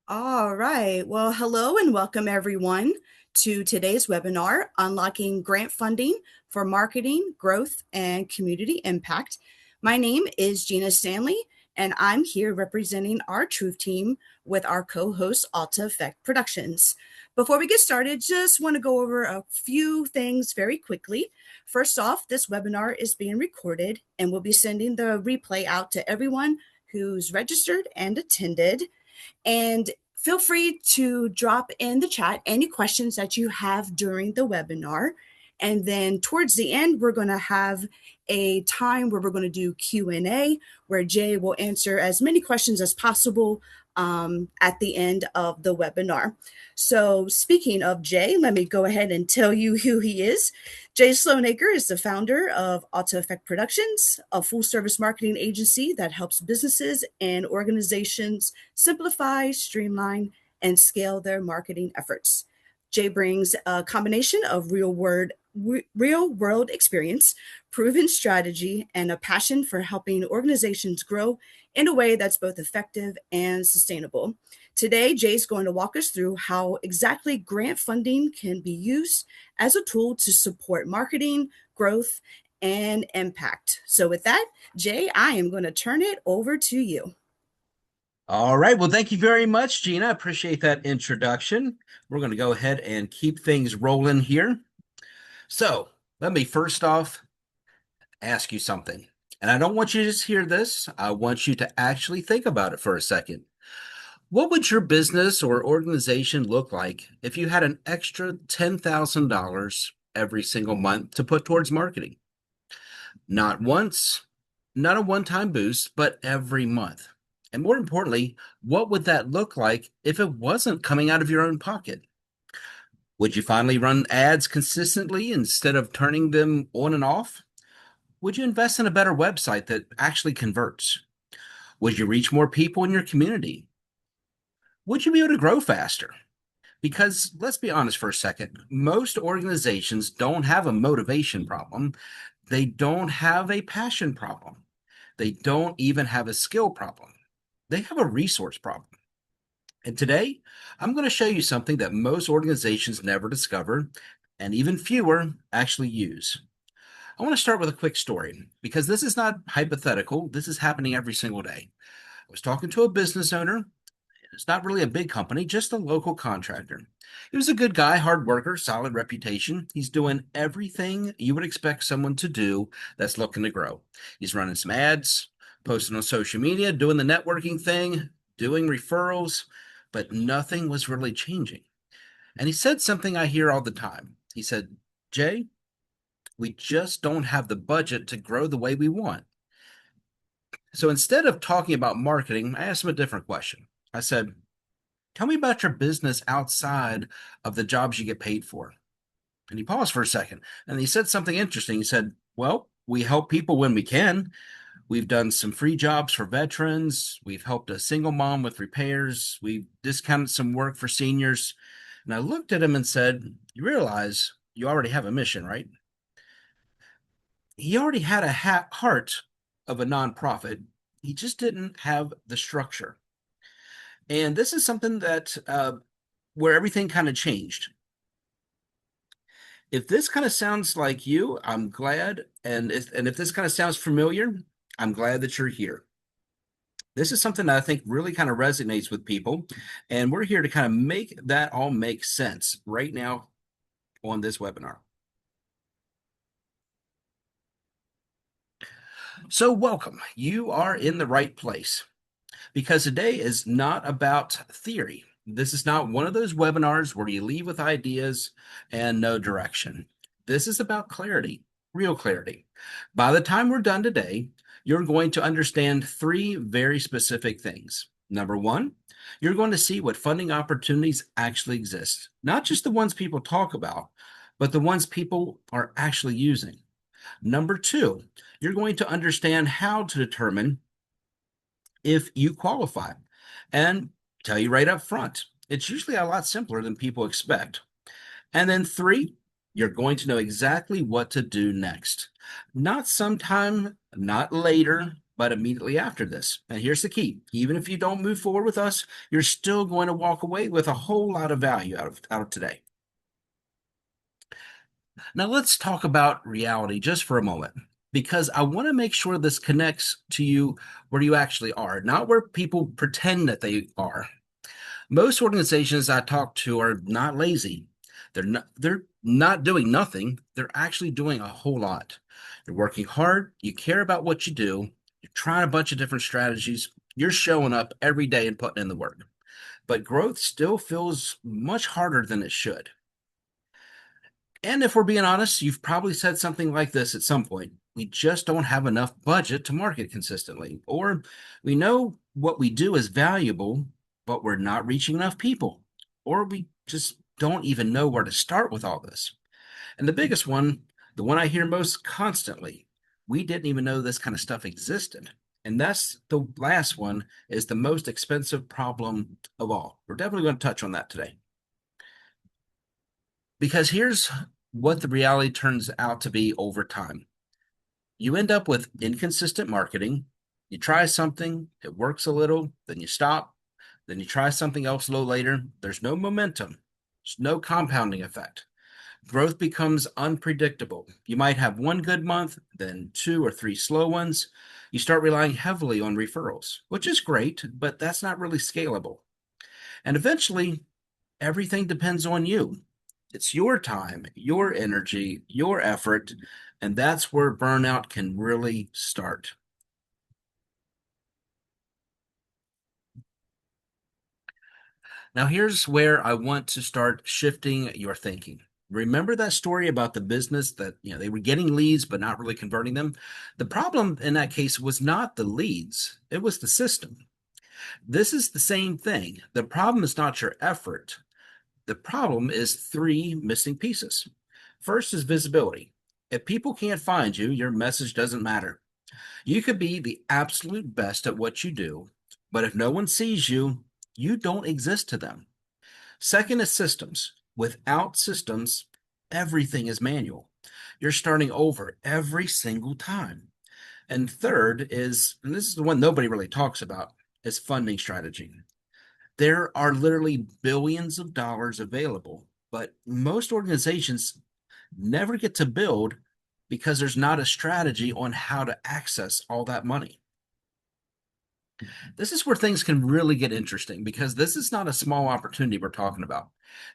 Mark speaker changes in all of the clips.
Speaker 1: All right. Well, hello and welcome everyone to today's webinar, Unlocking Grant Funding for Marketing, Growth, and Community Impact. My name is Gina Stanley, and I'm here representing our Truth team with our co-host, Alta Effect Productions. Before we get started, just want to go over a few things very quickly. First off, this webinar is being recorded, and we'll be sending the replay out to everyone who's registered and attended. And feel free to drop in the chat any questions that you have during the webinar. And then towards the end, we're going to have a time where we're going to do Q&A, where Jay will answer as many questions as possible at the end of the webinar. So speaking of Jay, let me go ahead and tell you who he is. Jay Slonaker is the founder of Alta Effect Productions, a full-service marketing agency that helps businesses and organizations simplify, streamline, and scale their marketing efforts. Jay brings a combination of real-world experience, proven strategy, and a passion for helping organizations grow in a way that's both effective and sustainable. Today, Jay's going to walk us through how exactly grant funding can be used as a tool to support marketing, growth, and impact. So with that, Jay, I am going to turn it over to you.
Speaker 2: All right. Well, thank you very much, Gina. I appreciate that introduction. We're going to go ahead and keep things rolling here. So let me first off ask you something. And I don't want you to just hear this. I want you to actually think about it for a second. What would your business or organization look like if you had an extra $10,000 every single month to put towards marketing? Not once, not a one-time boost, but every month. And more importantly, what would that look like if it wasn't coming out of your own pocket? Would you finally run ads consistently instead of turning them on and off? Would you invest in a better website that actually converts? Would you reach more people in your community? Would you be able to grow faster? Because let's be honest for a second, most organizations don't have a motivation problem. They don't have a passion problem. They don't even have a skill problem. They have a resource problem. And today, I'm going to show you something that most organizations never discover, and even fewer actually use. I want to start with a quick story because this is not hypothetical. This is happening every single day. I was talking to a business owner. It's not really a big company, just a local contractor. He was a good guy, hard worker, solid reputation. He's doing everything you would expect someone to do that's looking to grow. He's running some ads, posting on social media, doing the networking thing, doing referrals, but nothing was really changing. And he said something I hear all the time. He said, Jay, we just don't have the budget to grow the way we want. So instead of talking about marketing, I asked him a different question. I said, tell me about your business outside of the jobs you get paid for. And he paused for a second and he said something interesting. He said, well, we help people when we can. We've done some free jobs for veterans. We've helped a single mom with repairs. We've discounted some work for seniors. And I looked at him and said, you realize you already have a mission, right? He already had a heart of a nonprofit. He just didn't have the structure. And this is something that where everything kind of changed. If this kind of sounds like you, I'm glad. And if this kind of sounds familiar, I'm glad that you're here. This is something that I think really kind of resonates with people. And we're here to kind of make that all make sense right now on this webinar. So welcome. You are in the right place because today is not about theory. This is not one of those webinars where you leave with ideas and no direction. This is about clarity, real clarity. By the time we're done today, you're going to understand three very specific things. Number one, you're going to see what funding opportunities actually exist, not just the ones people talk about, but the ones people are actually using. Number two, you're going to understand how to determine if you qualify. And tell you right up front, it's usually a lot simpler than people expect. And then three, you're going to know exactly what to do next. Not sometime, not later, but immediately after this. And here's the key: even if you don't move forward with us, you're still going to walk away with a whole lot of value out of today. Now, let's talk about reality just for a moment, because I want to make sure this connects to you where you actually are, not where people pretend that they are. Most organizations I talk to are not lazy. They're not doing nothing. They're actually doing a whole lot. You're working hard, you care about what you do, you're trying a bunch of different strategies, you're showing up every day and putting in the work. But growth still feels much harder than it should. And if we're being honest, you've probably said something like this at some point. We just don't have enough budget to market consistently. Or we know what we do is valuable, but we're not reaching enough people. Or we just don't even know where to start with all this. And the biggest one, the one I hear most constantly, we didn't even know this kind of stuff existed. And that's the last one, is the most expensive problem of all. We're definitely going to touch on that today. Because here's what the reality turns out to be over time. You end up with inconsistent marketing. You try something, it works a little, then you stop, then you try something else a little later. There's no momentum, there's no compounding effect. Growth becomes unpredictable. You might have one good month, then two or three slow ones. You start relying heavily on referrals, which is great, but that's not really scalable. And eventually, everything depends on you. It's your time, your energy, your effort, and that's where burnout can really start. Now, here's where I want to start shifting your thinking. Remember that story about the business that, they were getting leads but not really converting them? The problem in that case was not the leads, it was the system. This is the same thing. The problem is not your effort. The problem is three missing pieces. First is visibility. If people can't find you, your message doesn't matter. You could be the absolute best at what you do, but if no one sees you, you don't exist to them. Second is systems. Without systems, everything is manual. You're starting over every single time. And third is, and this is the one nobody really talks about, is funding strategy. There are literally billions of dollars available, but most organizations never get to build because there's not a strategy on how to access all that money. This is where things can really get interesting, because this is not a small opportunity we're talking about.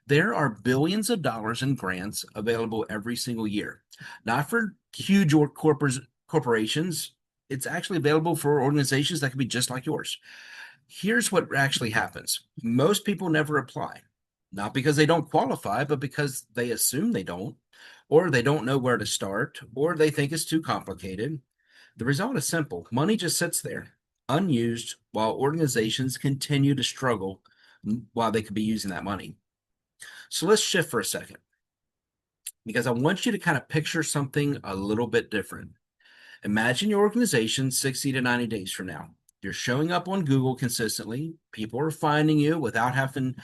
Speaker 2: There are billions of dollars in grants available every single year, not for huge or corporations. It's actually available for organizations that can be just like yours. Here's what actually happens: most people never apply, not because they don't qualify, but because they assume they don't, or they don't know where to start, or they think it's too complicated. The result is simple: money just sits there, unused, while organizations continue to struggle while they could be using that money. So let's shift for a second, because I want you to kind of picture something a little bit different. Imagine your organization 60 to 90 days from now. You're showing up on Google consistently. People are finding you without having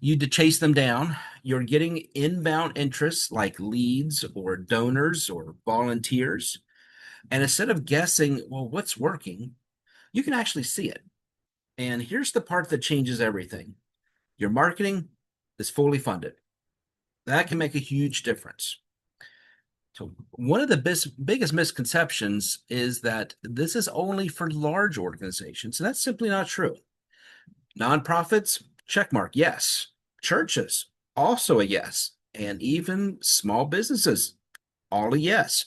Speaker 2: you to chase them down. You're getting inbound interests like leads or donors or volunteers. And instead of guessing, well, what's working, you can actually see it. And here's the part that changes everything: your marketing is fully funded. That can make a huge difference. So, one of the biggest misconceptions is that this is only for large organizations, and that's simply not true. Nonprofits, check mark, yes. Churches, also a yes. And even small businesses, all a yes.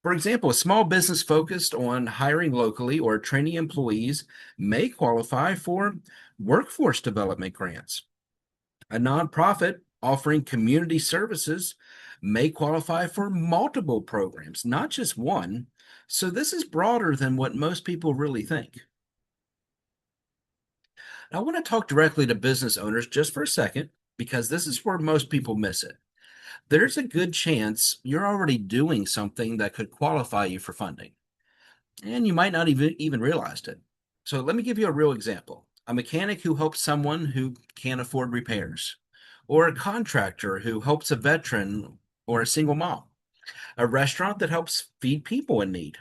Speaker 2: For example, a small business focused on hiring locally or training employees may qualify for workforce development grants. A nonprofit offering community services may qualify for multiple programs, not just one. So this is broader than what most people really think. I want to talk directly to business owners just for a second, because this is where most people miss it. There's a good chance you're already doing something that could qualify you for funding, and you might not even realize it. So let me give you a real example: a mechanic who helps someone who can't afford repairs, or a contractor who helps a veteran or a single mom, a restaurant that helps feed people in need,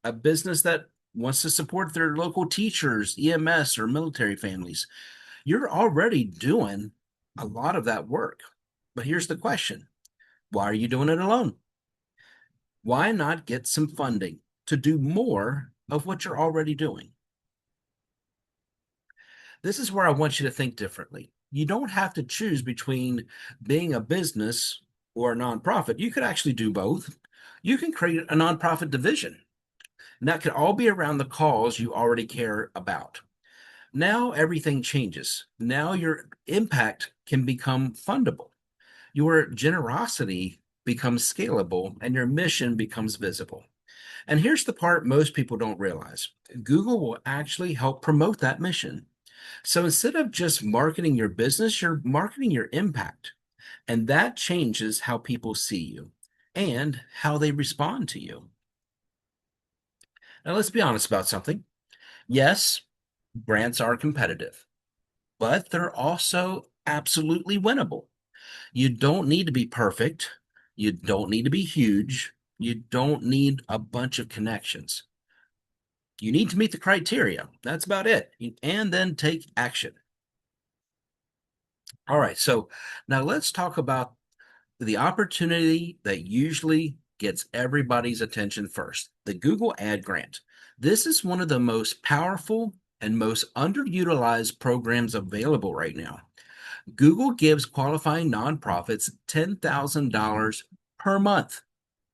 Speaker 2: a business that wants to support their local teachers, EMS, or military families. You're already doing a lot of that work. But here's the question: why are you doing it alone? Why not get some funding to do more of what you're already doing? This is where I want you to think differently. You don't have to choose between being a business or a nonprofit. You could actually do both. You can create a nonprofit division, and that could all be around the cause you already care about. Now everything changes. Now your impact can become fundable. Your generosity becomes scalable and your mission becomes visible. And here's the part most people don't realize: Google will actually help promote that mission. So instead of just marketing your business, you're marketing your impact. And that changes how people see you and how they respond to you. Now, let's be honest about something. Yes, grants are competitive, but they're also absolutely winnable. You don't need to be perfect. You don't need to be huge. You don't need a bunch of connections. You need to meet the criteria. That's about it. And then take action. All right. So now let's talk about the opportunity that usually gets everybody's attention first: the Google Ad Grant. This is one of the most powerful and most underutilized programs available right now. Google gives qualifying nonprofits $10,000 per month,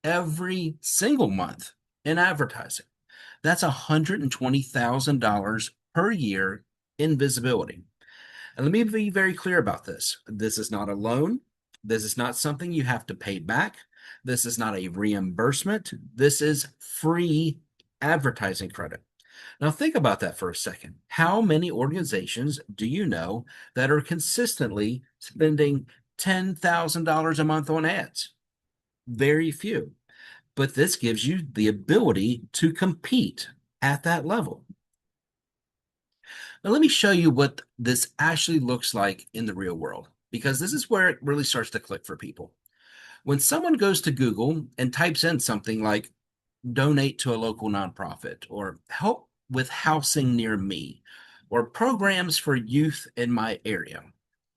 Speaker 2: every single month, in advertising. That's $120,000 per year in visibility. And let me be very clear about this. This is not a loan. This is not something you have to pay back. This is not a reimbursement. This is free advertising credit. Now, think about that for a second. How many organizations do you know that are consistently spending $10,000 a month on ads? Very few. But this gives you the ability to compete at that level. Now, let me show you what this actually looks like in the real world, because this is where it really starts to click for people. When someone goes to Google and types in something like donate to a local nonprofit, or help with housing near me, or programs for youth in my area,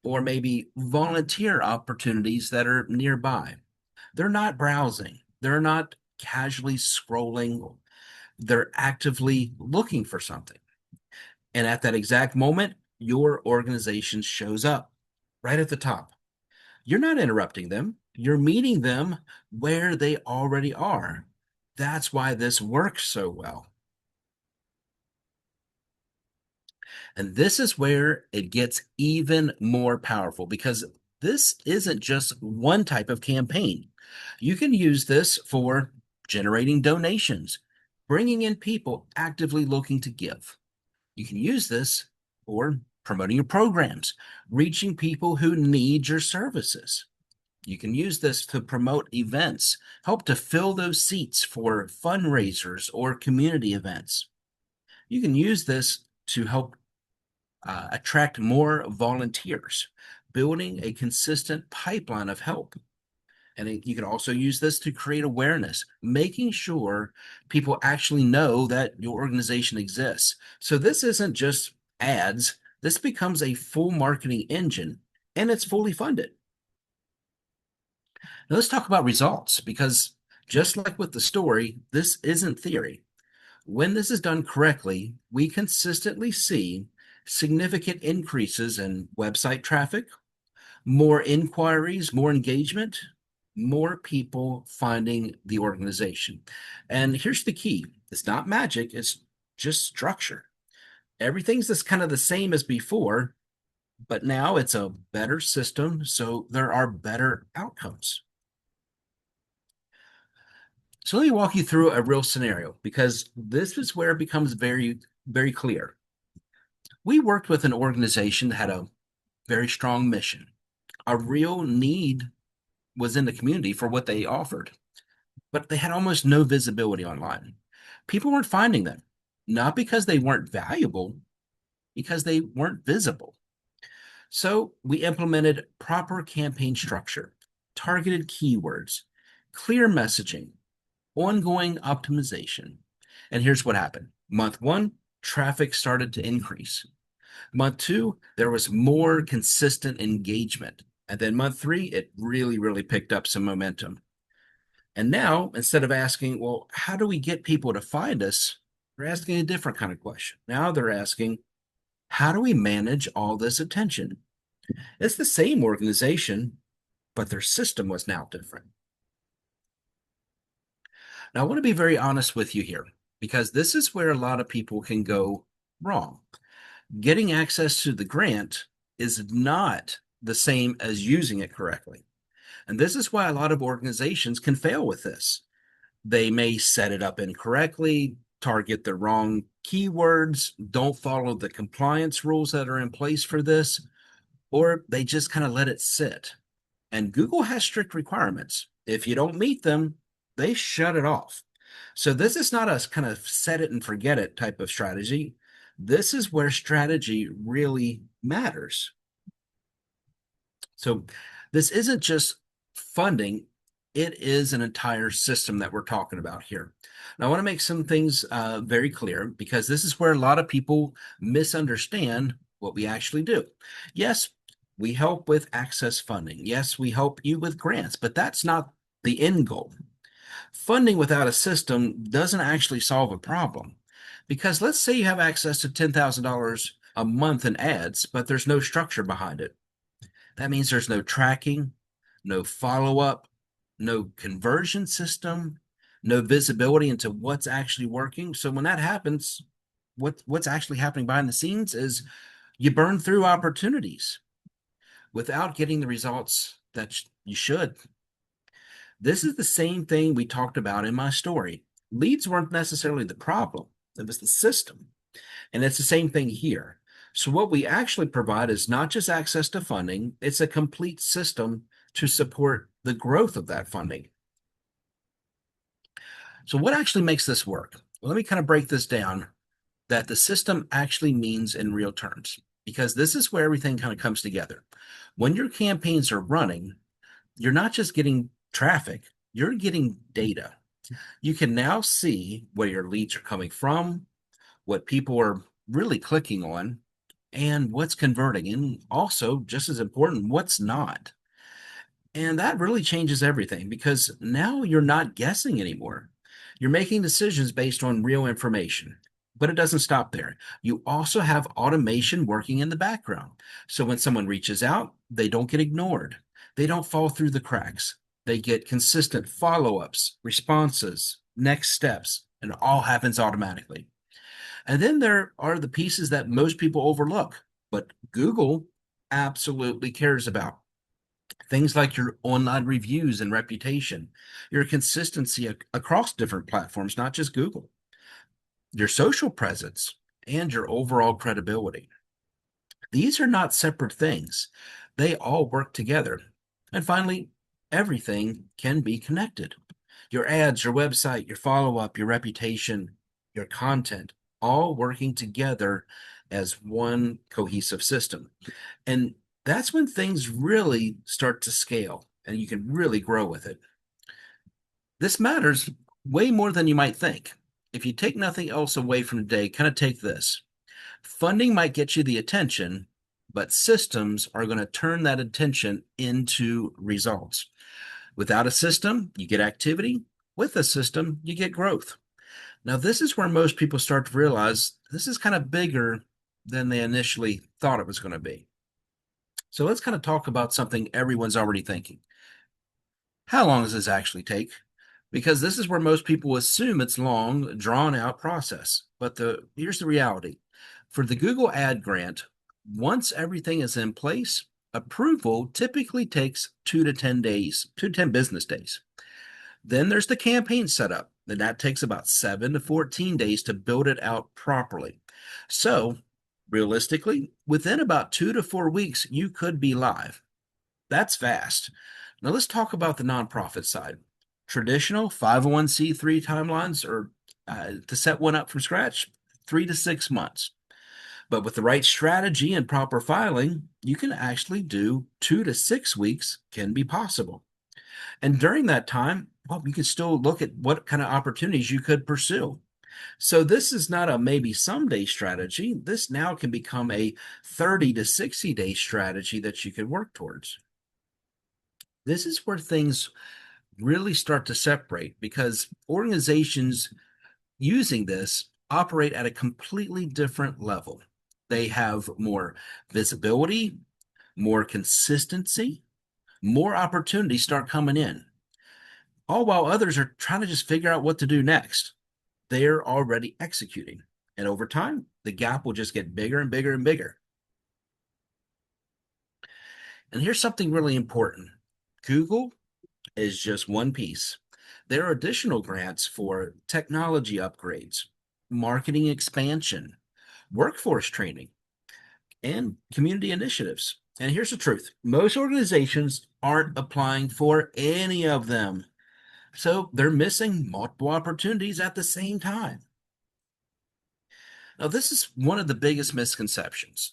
Speaker 2: or maybe volunteer opportunities that are nearby, they're not browsing, they're not casually scrolling, they're actively looking for something. And at that exact moment, your organization shows up right at the top. You're not interrupting them, you're meeting them where they already are. That's why this works so well. And this is where it gets even more powerful, because this isn't just one type of campaign. You can use this for generating donations, bringing in people actively looking to give. You can use this for promoting your programs, reaching people who need your services. You can use this to promote events, help to fill those seats for fundraisers or community events. You can use this to help attract more volunteers, building a consistent pipeline of help. And you can also use this to create awareness, making sure people actually know that your organization exists. So this isn't just ads, this becomes a full marketing engine, and it's fully funded. Now let's talk about results, because just like with the story, this isn't theory. When this is done correctly, we consistently see significant increases in website traffic, more inquiries, more engagement, more people finding the organization. And here's the key: it's not magic, it's just structure. Everything's just kind of the same as before, but now it's a better system, so there are better outcomes. So let me walk you through a real scenario, because this is where it becomes very, very clear. We worked with an organization that had a very strong mission. A real need was in the community for what they offered, but they had almost no visibility online. People weren't finding them, not because they weren't valuable, because they weren't visible. So we implemented proper campaign structure, targeted keywords, clear messaging, ongoing optimization. And here's what happened: Month one, traffic started to increase. Month two, there was more consistent engagement. And then month three, it really, really picked up some momentum. And now, instead of asking, well, how do we get people to find us? They're asking a different kind of question. Now they're asking, how do we manage all this attention? It's the same organization, but their system was now different. Now, I want to be very honest with you here because this is where a lot of people can go wrong. Getting access to the grant is not the same as using it correctly. And this is why a lot of organizations can fail with this. They may set it up incorrectly, target the wrong keywords, don't follow the compliance rules that are in place for this, or they just kind of let it sit. And Google has strict requirements. If you don't meet them, they shut it off. So this is not a kind of set it and forget it type of strategy. This is where strategy really matters. So this isn't just funding, it is an entire system that we're talking about here. Now, I want to make some things very clear because this is where a lot of people misunderstand what we actually do. Yes, we help with access funding. Yes, we help you with grants, but that's not the end goal. Funding without a system doesn't actually solve a problem. Because let's say you have access to $10,000 a month in ads, but there's no structure behind it. That means there's no tracking, no follow up, no conversion system, no visibility into what's actually working. So when that happens, what's actually happening behind the scenes is you burn through opportunities without getting the results that you should. This is the same thing we talked about in my story. Leads weren't necessarily the problem, it was the system. And it's the same thing here. So, what we actually provide is not just access to funding, it's a complete system to support the growth of that funding. So, what actually makes this work? Well, let me kind of break this down that the system actually means in real terms, because this is where everything kind of comes together. When your campaigns are running, you're not just getting traffic, you're getting data. You can now see where your leads are coming from, what people are really clicking on, and what's converting. And also, just as important, what's not. And that really changes everything because now you're not guessing anymore. You're making decisions based on real information. But it doesn't stop there. You also have automation working in the background. So when someone reaches out, they don't get ignored. They don't fall through the cracks. They get consistent follow ups, responses, next steps, and it all happens automatically. And then there are the pieces that most people overlook, but Google absolutely cares about. Things like your online reviews and reputation, your consistency across different platforms, not just Google, your social presence, and your overall credibility. These are not separate things, they all work together. And finally, everything can be connected. Your ads, your website, your follow up, your reputation, your content, all working together as one cohesive system. And that's when things really start to scale and you can really grow with it. This matters way more than you might think. If you take nothing else away from today, kind of take this. Funding might get you the attention, but systems are going to turn that attention into results. Without a system, you get activity. With a system, you get growth. Now, this is where most people start to realize this is kind of bigger than they initially thought it was going to be. So let's kind of talk about something everyone's already thinking. How long does this actually take? Because this is where most people assume it's long, drawn out process. But here's the reality. For the Google Ad Grant, once everything is in place, approval typically takes 2 to 10 days, 2 to 10 business days. Then there's the campaign setup, and that takes about 7 to 14 days to build it out properly. So, realistically, within about 2 to 4 weeks, you could be live. That's fast. Now, let's talk about the nonprofit side. Traditional 501c3 timelines are to set one up from scratch, 3 to 6 months. But with the right strategy and proper filing, you can actually do 2 to 6 weeks can be possible. And during that time, well, you can still look at what kind of opportunities you could pursue. So this is not a maybe someday strategy. This now can become a 30 to 60-day strategy that you can work towards. This is where things really start to separate because organizations using this operate at a completely different level. They have more visibility, more consistency, more opportunities start coming in, all while others are trying to just figure out what to do next. They're already executing. And over time, the gap will just get bigger and bigger and bigger. And here's something really important. Google is just one piece. There are additional grants for technology upgrades, marketing expansion, workforce training, and community initiatives. And here's the truth. Most organizations aren't applying for any of them. So they're missing multiple opportunities at the same time. Now, this is one of the biggest misconceptions.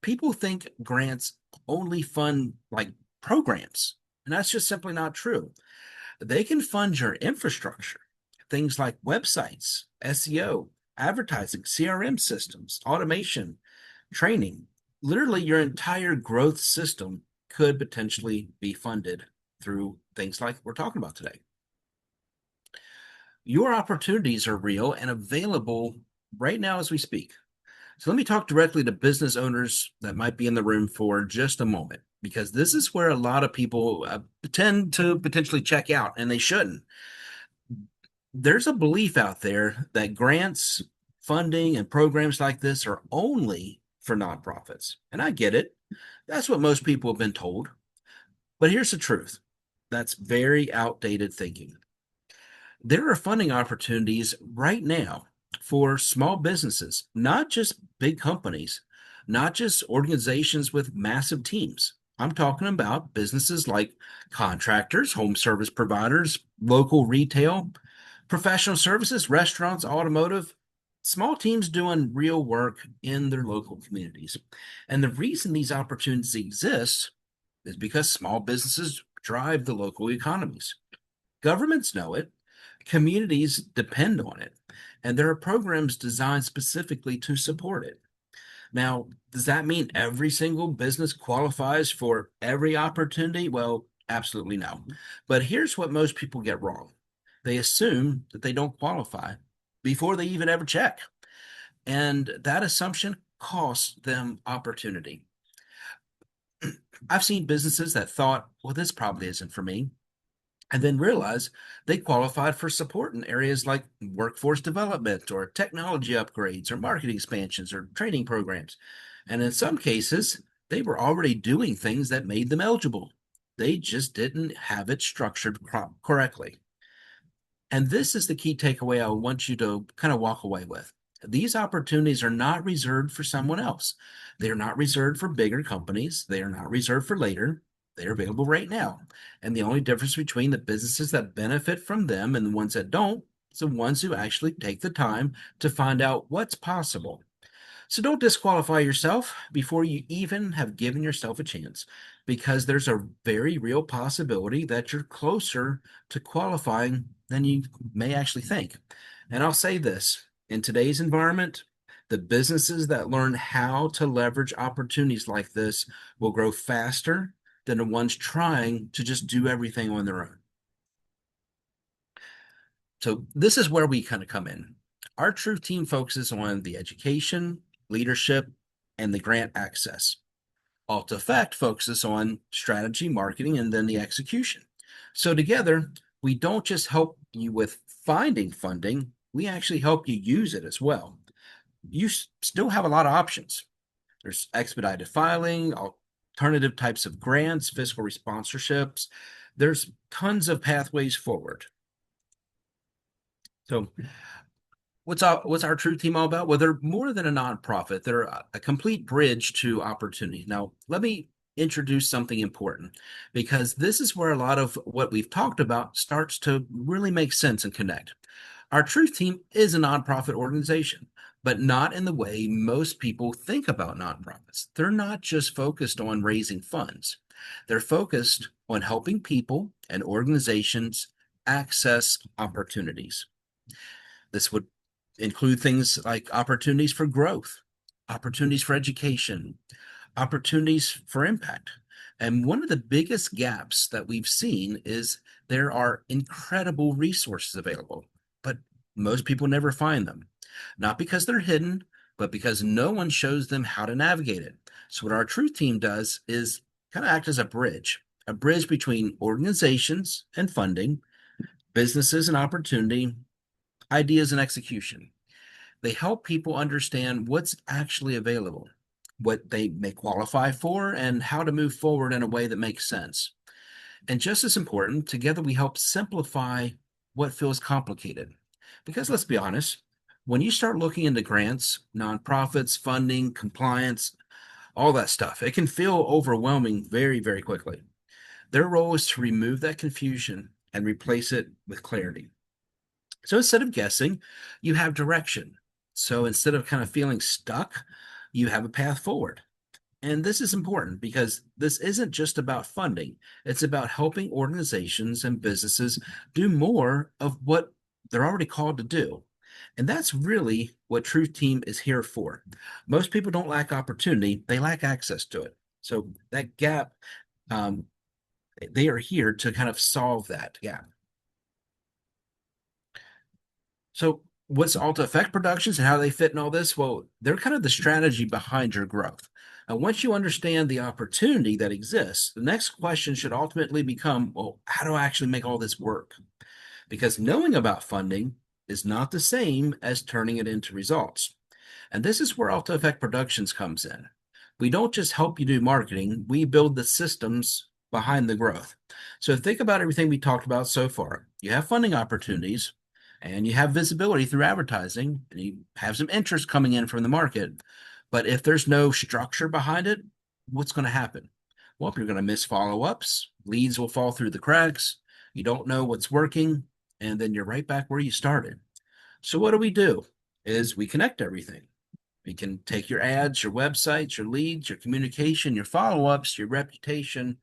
Speaker 2: People think grants only fund like programs, and that's just simply not true. They can fund your infrastructure, things like websites, SEO, advertising, CRM systems, automation, training. Literally, your entire growth system could potentially be funded through things like we're talking about today. Your opportunities are real and available right now as we speak. So let me talk directly to business owners that might be in the room for just a moment, because this is where a lot of people tend to potentially check out, and they shouldn't. There's a belief out there that grants, funding, and programs like this are only for nonprofits. And I get it. That's what most people have been told. But here's the truth. That's very outdated thinking. There are funding opportunities right now for small businesses, not just big companies, not just organizations with massive teams. I'm talking about businesses like contractors, home service providers, local retail, professional services, restaurants, automotive, small teams doing real work in their local communities. And the reason these opportunities exist is because small businesses drive the local economies. Governments know it, communities depend on it, and there are programs designed specifically to support it. Now, does that mean every single business qualifies for every opportunity? Well, absolutely no. But here's what most people get wrong. They assume that they don't qualify before they even ever check. And that assumption costs them opportunity. I've seen businesses that thought, well, this probably isn't for me, and then realize they qualified for support in areas like workforce development or technology upgrades or marketing expansions or training programs. And in some cases, they were already doing things that made them eligible. They just didn't have it structured correctly. And this is the key takeaway I want you to kind of walk away with. These opportunities are not reserved for someone else. They are not reserved for bigger companies. They are not reserved for later. They are available right now. And the only difference between the businesses that benefit from them and the ones that don't is the ones who actually take the time to find out what's possible. So don't disqualify yourself before you even have given yourself a chance, because there's a very real possibility that you're closer to qualifying than you may actually think. And I'll say this, in today's environment, the businesses that learn how to leverage opportunities like this will grow faster than the ones trying to just do everything on their own. So this is where we kind of come in. Our Truth team focuses on the education, leadership, and the grant access. Alta Effect focuses on strategy, marketing, and then the execution. So together, we don't just help you with finding funding, we actually help you use it as well. You still have a lot of options. There's expedited filing, alternative types of grants, fiscal sponsorships. There's tons of pathways forward. So what's our Truth team all about? Well, they're more than a nonprofit. They're a complete bridge to opportunity. Now, let me introduce something important, because this is where a lot of what we've talked about starts to really make sense and connect. Our Truth team is a nonprofit organization, but not in the way most people think about nonprofits. They're not just focused on raising funds. They're focused on helping people and organizations access opportunities. This would include things like opportunities for growth, opportunities for education, opportunities for impact. And one of the biggest gaps that we've seen is there are incredible resources available, but most people never find them. Not because they're hidden, but because no one shows them how to navigate it. So, what our truth team does is kind of act as a bridge between organizations and funding, businesses and opportunity, ideas and execution. They help people understand what's actually available, what they may qualify for, and how to move forward in a way that makes sense. And just as important, together we help simplify what feels complicated. Because let's be honest, when you start looking into grants, nonprofits, funding, compliance, all that stuff, it can feel overwhelming very, very quickly. Their role is to remove that confusion and replace it with clarity. So instead of guessing, you have direction. So instead of kind of feeling stuck, you have a path forward. And this is important because this isn't just about funding, it's about helping organizations and businesses do more of what they're already called to do. And that's really what Truth Team is here for. Most people don't lack opportunity, they lack access to it. So that gap, um, they are here to kind of solve that gap. So, what's Alta Effect Productions and how they fit in all this? Well, they're kind of the strategy behind your growth. And once you understand the opportunity that exists, the next question should ultimately become, well, how do I actually make all this work? Because knowing about funding is not the same as turning it into results. And this is where Alta Effect Productions comes in. We don't just help you do marketing, we build the systems behind the growth. So think about everything we talked about so far. You have funding opportunities and you have visibility through advertising and you have some interest coming in from the market. But if there's no structure behind it, what's going to happen? Well, you're going to miss follow ups, leads will fall through the cracks, you don't know what's working, and then you're right back where you started. So, what do? Is we connect everything. We can take your ads, your websites, your leads, your communication, your follow ups, your reputation,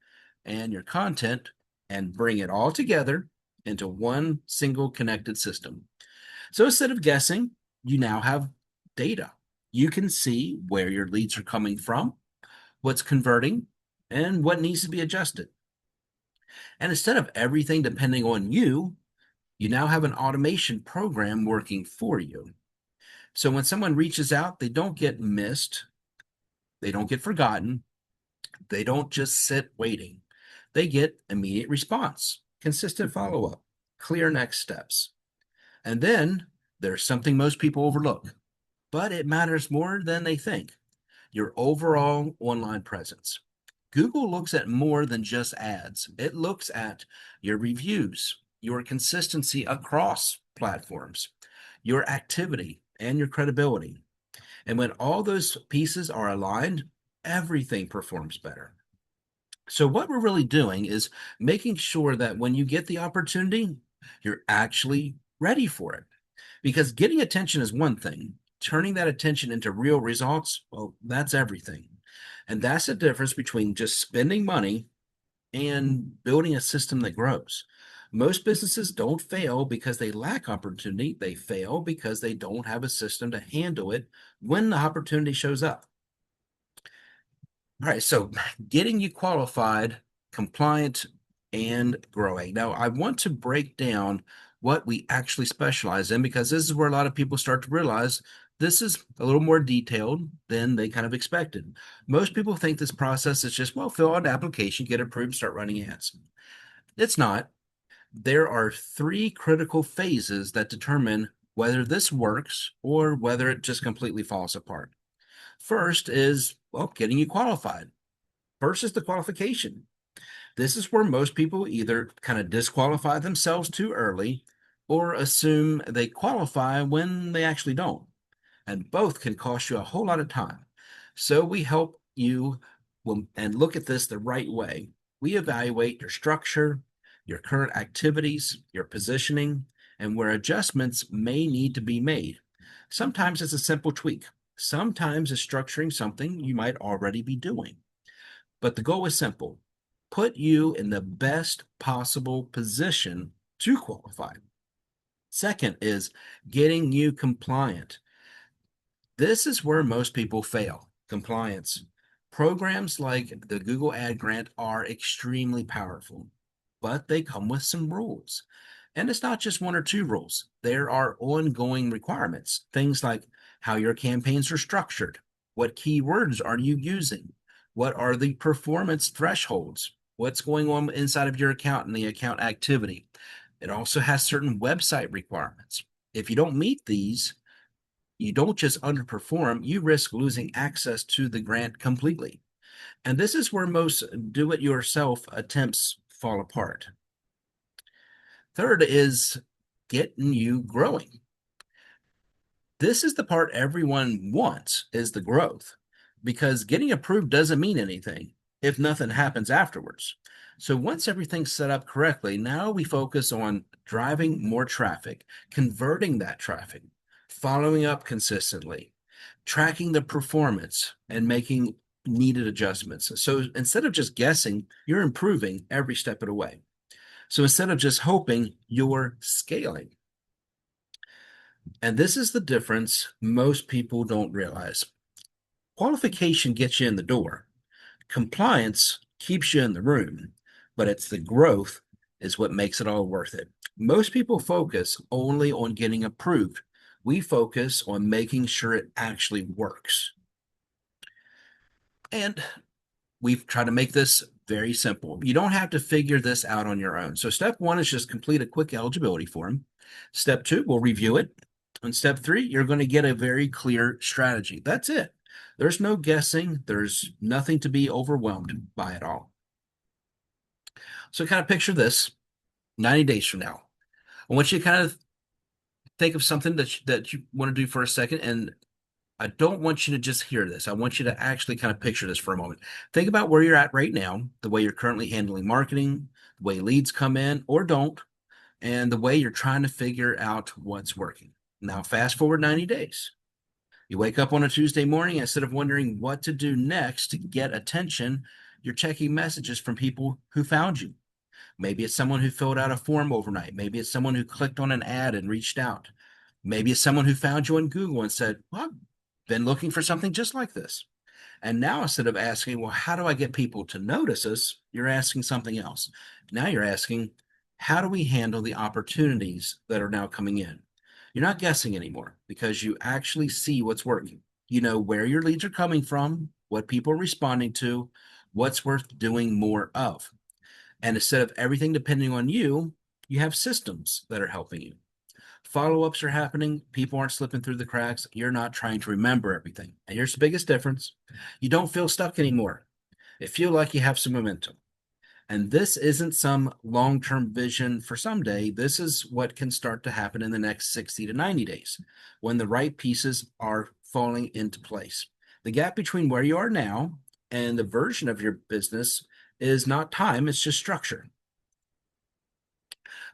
Speaker 2: and your content, and bring it all together into one single connected system. So instead of guessing, you now have data. You can see where your leads are coming from, what's converting, and what needs to be adjusted. And instead of everything depending on you, you now have an automation program working for you. So when someone reaches out, they don't get missed, they don't get forgotten, they don't just sit waiting. They get immediate response, consistent follow up, clear next steps. And then there's something most people overlook, but it matters more than they think: your overall online presence. Google looks at more than just ads, it looks at your reviews, your consistency across platforms, your activity, and your credibility. And when all those pieces are aligned, everything performs better. So, what we're really doing is making sure that when you get the opportunity, you're actually ready for it. Because getting attention is one thing, turning that attention into real results, well, that's everything. And that's the difference between just spending money and building a system that grows. Most businesses don't fail because they lack opportunity. They fail because they don't have a system to handle it when the opportunity shows up. All right, so getting you qualified, compliant, and growing. Now, I want to break down what we actually specialize in because this is where a lot of people start to realize this is a little more detailed than they kind of expected. Most people think this process is just, well, fill out an application, get approved, start running ads. It's not. There are three critical phases that determine whether this works or whether it just completely falls apart. First is, well, getting you qualified. First is the qualification. This is where most people either kind of disqualify themselves too early or assume they qualify when they actually don't. And both can cost you a whole lot of time. So we help you and look at this the right way. We evaluate your structure, your current activities, your positioning, and where adjustments may need to be made. Sometimes it's a simple tweak. Sometimes it's structuring something you might already be doing. But the goal is simple: put you in the best possible position to qualify. Second is getting you compliant. This is where most people fail, compliance. Programs like the Google Ad Grant are extremely powerful, but they come with some rules. And it's not just one or two rules. There are ongoing requirements. Things like how your campaigns are structured, what keywords are you using, what are the performance thresholds, what's going on inside of your account and the account activity. It also has certain website requirements. If you don't meet these, you don't just underperform, you risk losing access to the grant completely. And this is where most do it yourself attempts fall apart. Third is getting you growing. This is the part everyone wants is the growth because getting approved doesn't mean anything if nothing happens afterwards. So once everything's set up correctly, now we focus on driving more traffic, converting that traffic, following up consistently, tracking the performance and making needed adjustments. So instead of just guessing, you're improving every step of the way. So instead of just hoping, you're scaling. And this is the difference most people don't realize. Qualification gets you in the door. Compliance keeps you in the room, but it's the growth is what makes it all worth it. Most people focus only on getting approved. We focus on making sure it actually works. And we've tried to make this very simple. You don't have to figure this out on your own. So step one is just complete a quick eligibility form. Step two, we'll review it. And step three, you're going to get a very clear strategy. That's it. There's no guessing. There's nothing to be overwhelmed by at all. So kind of picture this 90 days from now. I want you to kind of think of something that you want to do for a second. And I don't want you to just hear this. I want you to actually kind of picture this for a moment. Think about where you're at right now, the way you're currently handling marketing, the way leads come in or don't, and the way you're trying to figure out what's working. Now, fast forward 90 days. You wake up on a Tuesday morning, instead of wondering what to do next to get attention, you're checking messages from people who found you. Maybe it's someone who filled out a form overnight. Maybe it's someone who clicked on an ad and reached out. Maybe it's someone who found you on Google and said, well, I've been looking for something just like this. And now instead of asking, well, how do I get people to notice us? You're asking something else. Now you're asking, how do we handle the opportunities that are now coming in? You're not guessing anymore because you actually see what's working. You know where your leads are coming from, what people are responding to, what's worth doing more of. And instead of everything depending on you, you have systems that are helping you. Follow ups are happening. People aren't slipping through the cracks. You're not trying to remember everything. And here's the biggest difference: you don't feel stuck anymore. It feels like you have some momentum. And this isn't some long term vision for someday. This is what can start to happen in the next 60 to 90 days when the right pieces are falling into place. The gap between where you are now and the version of your business is not time, it's just structure.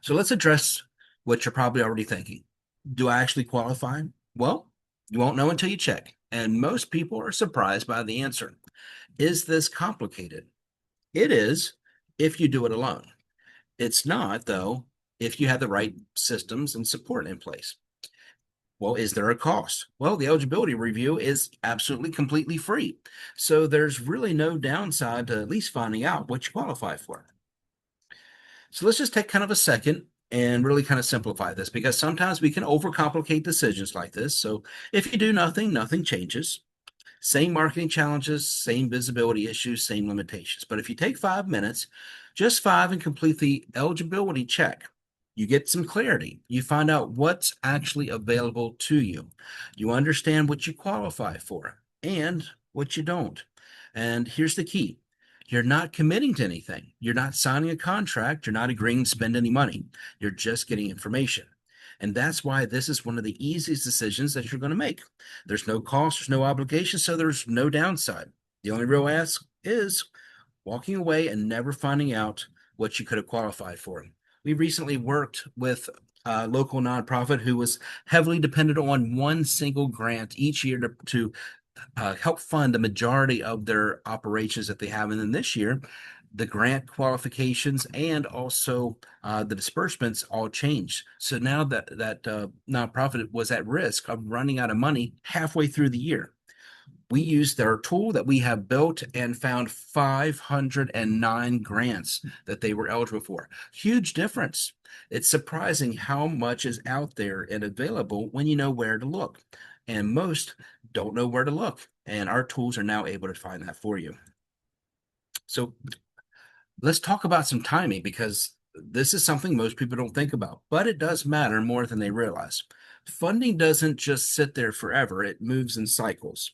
Speaker 2: So let's address what you're probably already thinking. Do I actually qualify? Well, you won't know until you check. And most people are surprised by the answer. Is this complicated? It is if you do it alone. It's not, though, if you have the right systems and support in place. Well, is there a cost? Well, the eligibility review is absolutely completely free. So there's really no downside to at least finding out what you qualify for. So let's just take kind of a second and really kind of simplify this because sometimes we can overcomplicate decisions like this. So if you do nothing, nothing changes. Same marketing challenges, same visibility issues, same limitations. But if you take 5 minutes, just five, and complete the eligibility check, you get some clarity. You find out what's actually available to you. You understand what you qualify for and what you don't. And here's the key: you're not committing to anything. You're not signing a contract. You're not agreeing to spend any money. You're just getting information. And that's why this is one of the easiest decisions that you're going to make. There's no cost, there's no obligation, so there's no downside. The only real ask is walking away and never finding out what you could have qualified for. We recently worked with a local nonprofit who was heavily dependent on one single grant each year to help fund the majority of their operations that they have. And then this year, the grant qualifications and also the disbursements all changed. So now that nonprofit was at risk of running out of money halfway through the year. We used our tool that we have built and found 509 grants that they were eligible for. Huge difference. It's surprising how much is out there and available when you know where to look. And most don't know where to look. And our tools are now able to find that for you. So let's talk about some timing because this is something most people don't think about, but it does matter more than they realize. Funding doesn't just sit there forever, it moves in cycles.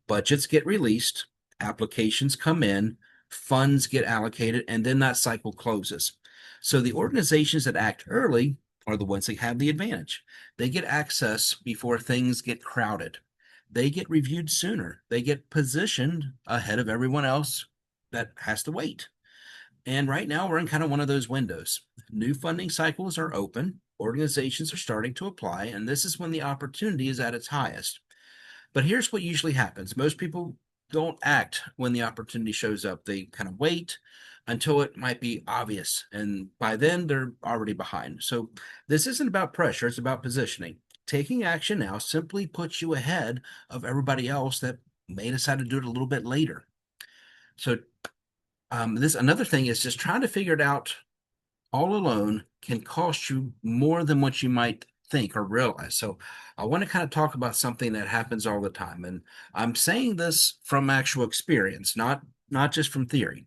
Speaker 2: Budgets get released, applications come in, funds get allocated, and then that cycle closes. So the organizations that act early are the ones that have the advantage. They get access before things get crowded. They get reviewed sooner. They get positioned ahead of everyone else that has to wait. And right now, we're in kind of one of those windows. New funding cycles are open, organizations are starting to apply, and this is when the opportunity is at its highest. But here's what usually happens most people don't act when the opportunity shows up, they kind of wait until it might be obvious. And by then, they're already behind. So this isn't about pressure, it's about positioning. Taking action now simply puts you ahead of everybody else that may decide to do it a little bit later. So this another thing is just trying to figure it out all alone can cost you more than what you might think or realize. So I want to kind of talk about something that happens all the time. And I'm saying this from actual experience, not just from theory.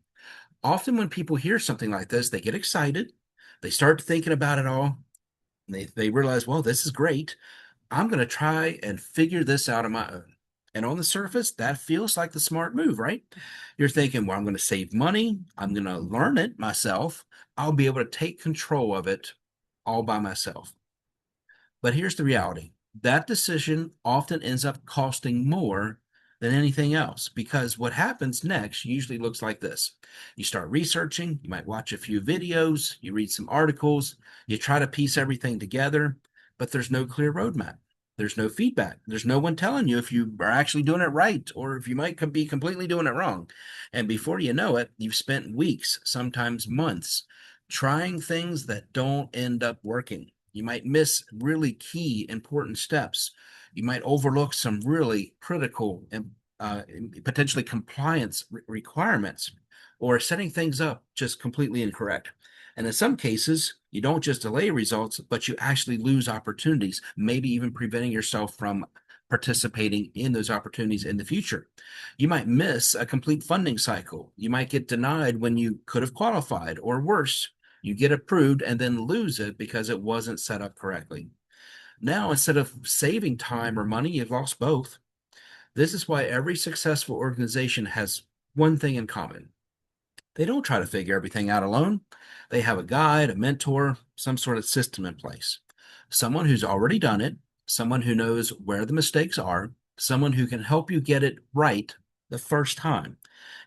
Speaker 2: Often when people hear something like this, they get excited, they start thinking about it all, and they realize, well, this is great. I'm going to try and figure this out on my own. And on the surface, that feels like the smart move, right? You're thinking, well, I'm going to save money. I'm going to learn it myself. I'll be able to take control of it all by myself. But here's the reality that decision often ends up costing more than anything else because what happens next usually looks like this. You start researching, you might watch a few videos, you read some articles, you try to piece everything together, but there's no clear roadmap. There's no feedback. There's no one telling you if you are actually doing it right or if you might be completely doing it wrong. And before you know it, you've spent weeks, sometimes months, trying things that don't end up working. You might miss really key important steps. You might overlook some really critical and potentially compliance requirements or setting things up just completely incorrect. And in some cases, you don't just delay results, but you actually lose opportunities, maybe even preventing yourself from participating in those opportunities in the future. You might miss a complete funding cycle. You might get denied when you could have qualified, or worse, you get approved and then lose it because it wasn't set up correctly. Now, instead of saving time or money, you've lost both. This is why every successful organization has one thing in common. They don't try to figure everything out alone. They have a guide, a mentor, some sort of system in place. Someone who's already done it, someone who knows where the mistakes are, someone who can help you get it right the first time.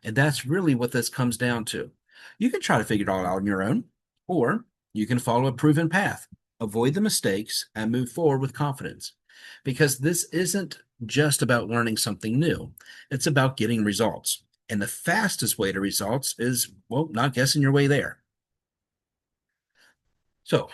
Speaker 2: And that's really what this comes down to. You can try to figure it all out on your own, or you can follow a proven path, avoid the mistakes, and move forward with confidence. Because this isn't just about learning something new, it's about getting results. And the fastest way to results is, well, not guessing your way there. So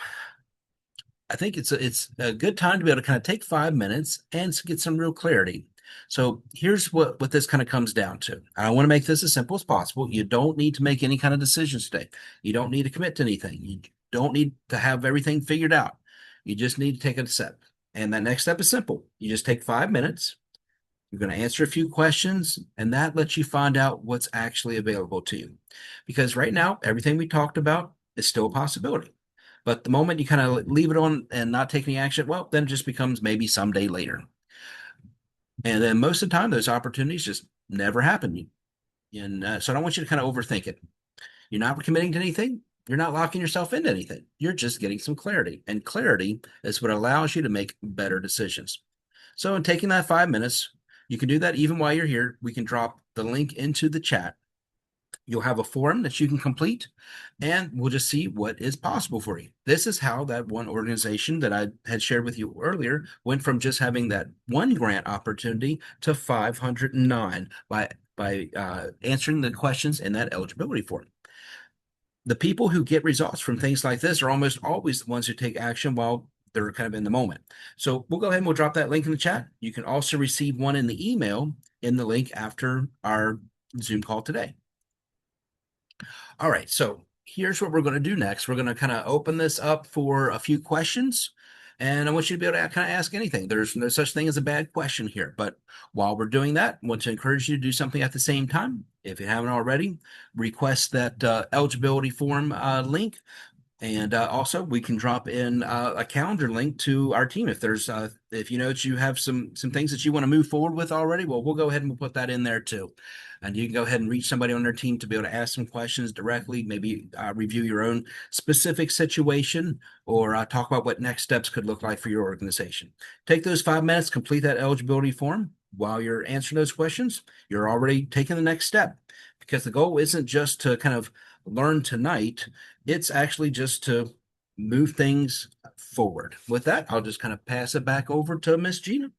Speaker 2: I think it's a good time to be able to kind of take 5 minutes and to get some real clarity. So here's what this kind of comes down to. I want to make this as simple as possible. You don't need to make any kind of decisions today. You don't need to commit to anything. You don't need to have everything figured out. You just need to take a step. And that next step is simple. You just take 5 minutes. You're going to answer a few questions, and that lets you find out what's actually available to you. Because right now, everything we talked about is still a possibility. But the moment you kind of leave it on and not take any action, well, then it just becomes maybe someday later. And then most of the time, those opportunities just never happen. And so I don't want you to kind of overthink it. You're not committing to anything. You're not locking yourself into anything. You're just getting some clarity. And clarity is what allows you to make better decisions. So in taking that 5 minutes, you can do that even while you're here. We can drop the link into the chat. You'll have a form that you can complete, and we'll just see what is possible for you. This is how that one organization that I had shared with you earlier went from just having that one grant opportunity to 509 by answering the questions in that eligibility form. the people who get results from things like this are almost always the ones who take action while they're kind of in the moment. So we'll go ahead and we'll drop that link in the chat. You can also receive one in the email in the link after our Zoom call today. All right, so here's what we're going to do next. We're going to kind of open this up for a few questions. And I want you to be able to kind of ask anything. There's no such thing as a bad question here. But while we're doing that, I want to encourage you to do something at the same time. If you haven't already, request that eligibility form link, and also, we can drop in a calendar link to our team if there's if you know that you have some things that you want to move forward with already. Well, we'll go ahead and we'll put that in there too, and you can go ahead and reach somebody on their team to be able to ask some questions directly, maybe review your own specific situation, or talk about what next steps could look like for your organization. Take those 5 minutes, complete that eligibility form. While you're answering those questions, you're already taking the next step, because the goal isn't just to kind of learn tonight. It's actually just to move things forward. With that, I'll just kind of pass it back over to Miss Gina.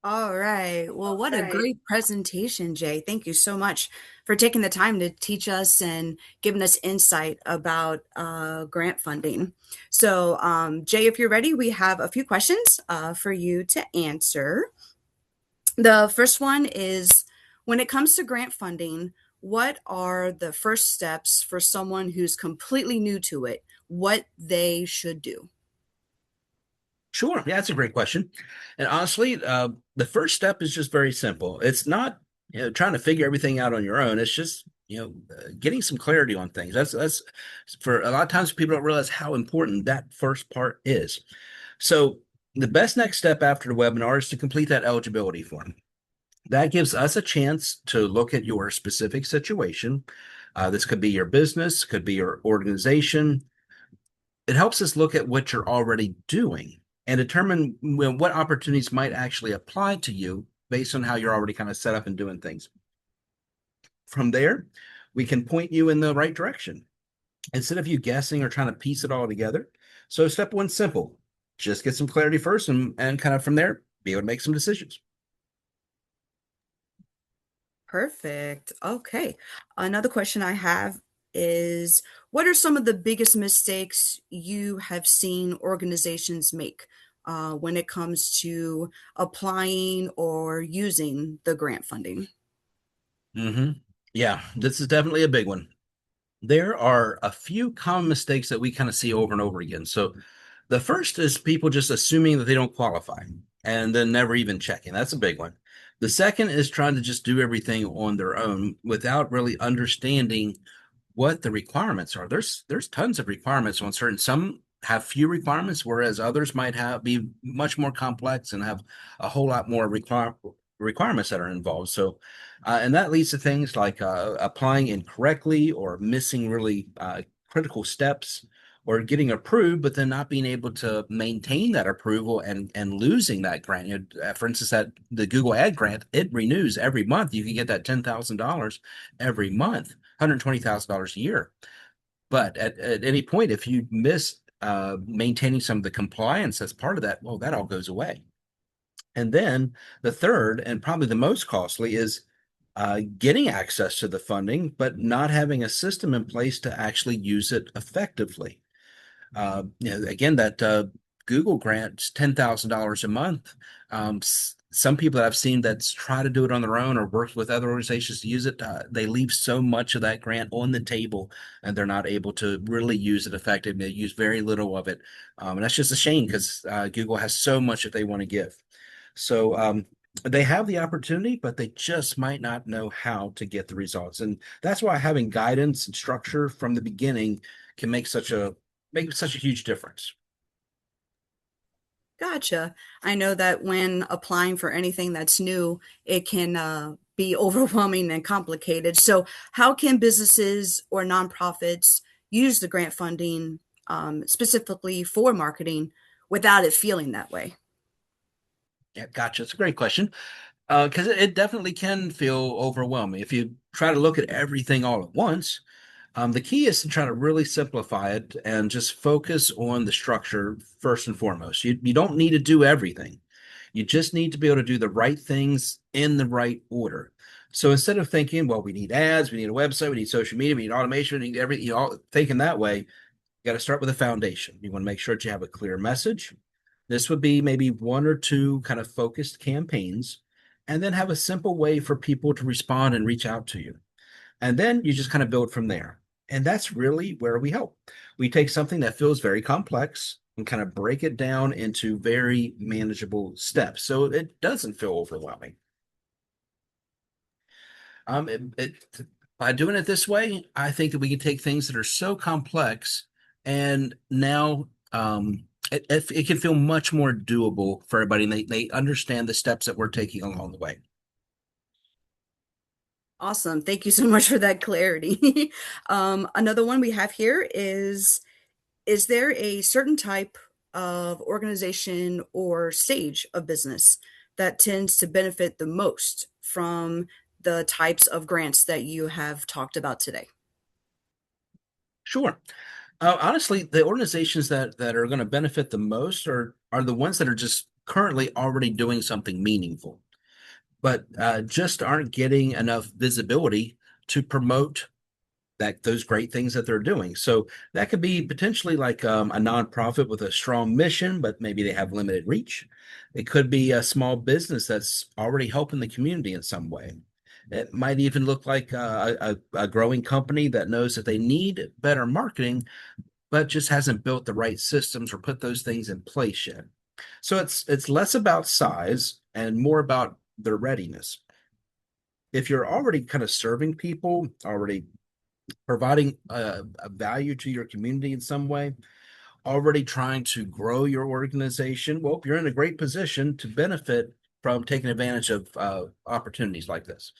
Speaker 1: All right. Well, what a great presentation, Jay. Thank you so much for taking the time to teach us and giving us insight about grant funding. So, Jay, if you're ready, we have a few questions for you to answer. The first one is, when it comes to grant funding, what are the first steps for someone who's completely new to it, what they should do?
Speaker 2: Sure. Yeah, that's a great question. And honestly, the first step is just very simple. It's not, trying to figure everything out on your own. It's just, getting some clarity on things. That's for a lot of times people don't realize how important that first part is. So the best next step after the webinar is to complete that eligibility form. That gives us a chance to look at your specific situation. This could be your business, could be your organization. It helps us look at what you're already doing and determine what opportunities might actually apply to you based on how you're already kind of set up and doing things. From there, we can point you in the right direction instead of you guessing or trying to piece it all together. So step one's simple. Just get some clarity first, and kind of from there, be able to make some decisions.
Speaker 1: Perfect. Okay. Another question I have is, what are some of the biggest mistakes you have seen organizations make when it comes to applying or using the grant funding?
Speaker 2: Hmm. Yeah, this is definitely a big one. There are a few common mistakes that we kind of see over and over again. So the first is people just assuming that they don't qualify and then never even checking. That's a big one. The second is trying to just do everything on their own without really understanding what the requirements are. There's tons of requirements on certain. Some have few requirements, whereas others might have be much more complex and have a whole lot more requirements that are involved. So, and that leads to things like applying incorrectly or missing really critical steps, or getting approved but then not being able to maintain that approval and losing that grant. For instance, that the Google Ad grant, it renews every month. You can get that $10,000 every month, $120,000 a year. But at any point, if you miss maintaining some of the compliance as part of that, well, that all goes away. And then the third, and probably the most costly, is getting access to the funding, but not having a system in place to actually use it effectively. Again, that Google grants $10,000 a month. Some people that I've seen that's try to do it on their own or work with other organizations to use it, they leave so much of that grant on the table, and they're not able to really use it effectively. They use very little of it, and that's just a shame because Google has so much that they want to give. So they have the opportunity, but they just might not know how to get the results, and that's why having guidance and structure from the beginning can make such a huge difference.
Speaker 1: Gotcha. I know that when applying for anything that's new, it can be overwhelming and complicated. So, how can businesses or nonprofits use the grant funding specifically for marketing without it feeling that way?
Speaker 2: Yeah, gotcha. It's a great question. Because it definitely can feel overwhelming if you try to look at everything all at once. The key is to try to really simplify it and just focus on the structure first and foremost. You don't need to do everything. You just need to be able to do the right things in the right order. So instead of thinking, well, we need ads, we need a website, we need social media, we need automation, we need everything, all thinking that way, you got to start with a foundation. You want to make sure that you have a clear message. This would be maybe one or two kind of focused campaigns, and then have a simple way for people to respond and reach out to you. And then you just kind of build from there. And that's really where we help. We take something that feels very complex and kind of break it down into very manageable steps so it doesn't feel overwhelming. By doing it this way, I think that we can take things that are so complex and now it can feel much more doable for everybody. And they understand the steps that we're taking along the way.
Speaker 1: Awesome. Thank you so much for that clarity. Another one we have here is there a certain type of organization or stage of business that tends to benefit the most from the types of grants that you have talked about today?
Speaker 2: Sure. Honestly, the organizations that are going to benefit the most are the ones that are just currently already doing something meaningful, but just aren't getting enough visibility to promote that those great things that they're doing. So that could be potentially like a nonprofit with a strong mission, but maybe they have limited reach. It could be a small business that's already helping the community in some way. It might even look like a growing company that knows that they need better marketing, but just hasn't built the right systems or put those things in place yet. So it's less about size and more about their readiness. If you're already kind of serving people, already providing a value to your community in some way, already trying to grow your organization, well, you're in a great position to benefit from taking advantage of opportunities like this.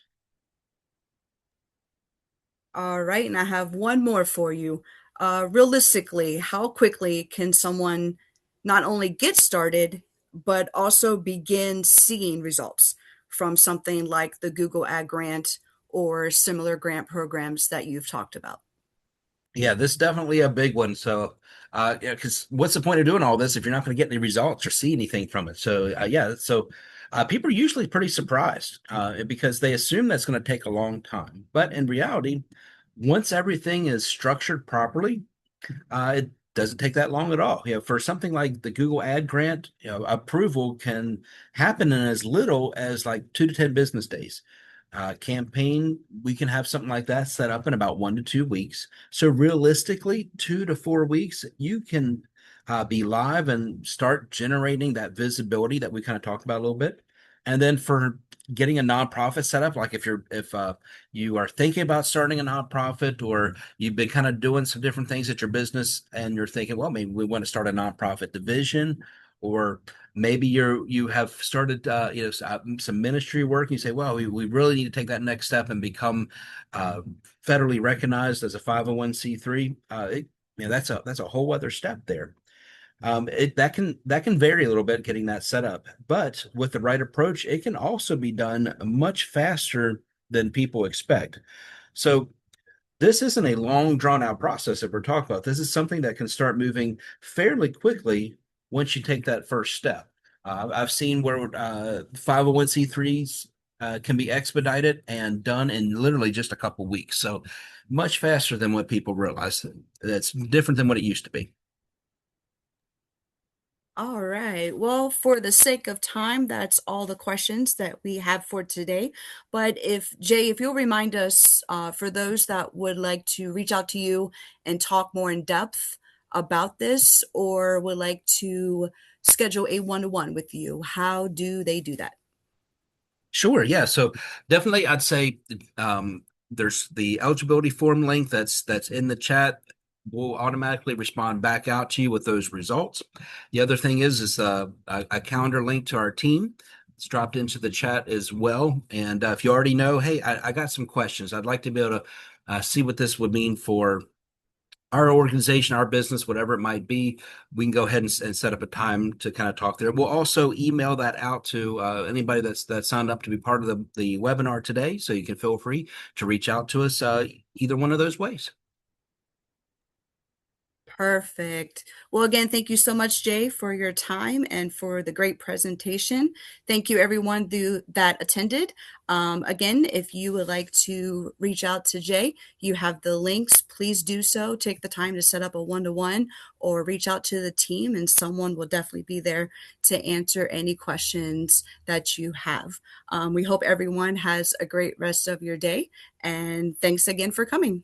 Speaker 1: All right, and I have one more for you. Realistically, how quickly can someone not only get started, but also begin seeing results from something like the Google Ad Grant or similar grant programs that you've talked about?
Speaker 2: Yeah, this is definitely a big one. So, yeah, because what's the point of doing all this if you're not going to get any results or see anything from it? So, yeah, so people are usually pretty surprised because they assume that's going to take a long time. But in reality, once everything is structured properly, it doesn't take that long at all. For something like the Google Ad Grant, approval can happen in as little as like 2 to 10 business days. Campaign, we can have something like that set up in about 1 to 2 weeks. So realistically, 2 to 4 weeks, you can be live and start generating that visibility that we kind of talked about a little bit. And then for getting a nonprofit set up, like if you are thinking about starting a nonprofit or you've been kind of doing some different things at your business and you're thinking, well, maybe we want to start a nonprofit division, or maybe you have started some ministry work and you say, well, we really need to take that next step and become uh, federally recognized as a 501c3. That's a whole other step there. That can vary a little bit getting that set up, but with the right approach, it can also be done much faster than people expect. So this isn't a long drawn out process that we're talking about. This is something that can start moving fairly quickly once you take that first step. I've seen where 501c3s can be expedited and done in literally just a couple weeks. So much faster than what people realize. That's different than what it used to be.
Speaker 1: All right. Well, for the sake of time, that's all the questions that we have for today. But if Jay, if you'll remind us, for those that would like to reach out to you and talk more in depth about this, or would like to schedule a one-to-one with you, how do they do that?
Speaker 2: Sure, yeah. So definitely, I'd say there's the eligibility form link that's in the chat. We'll automatically respond back out to you with those results. The other thing is a calendar link to our team. It's dropped into the chat as well. And if you already know, hey, I got some questions. I'd like to be able to see what this would mean for our organization, our business, whatever it might be. We can go ahead and set up a time to kind of talk there. We'll also email that out to anybody that signed up to be part of the webinar today. So you can feel free to reach out to us either one of those ways.
Speaker 1: Perfect. Well, again, thank you so much, Jay, for your time and for the great presentation. Thank you, everyone that attended. Again, if you would like to reach out to Jay, you have the links. Please do so. Take the time to set up a one-to-one or reach out to the team, and someone will definitely be there to answer any questions that you have. We hope everyone has a great rest of your day, and thanks again for coming.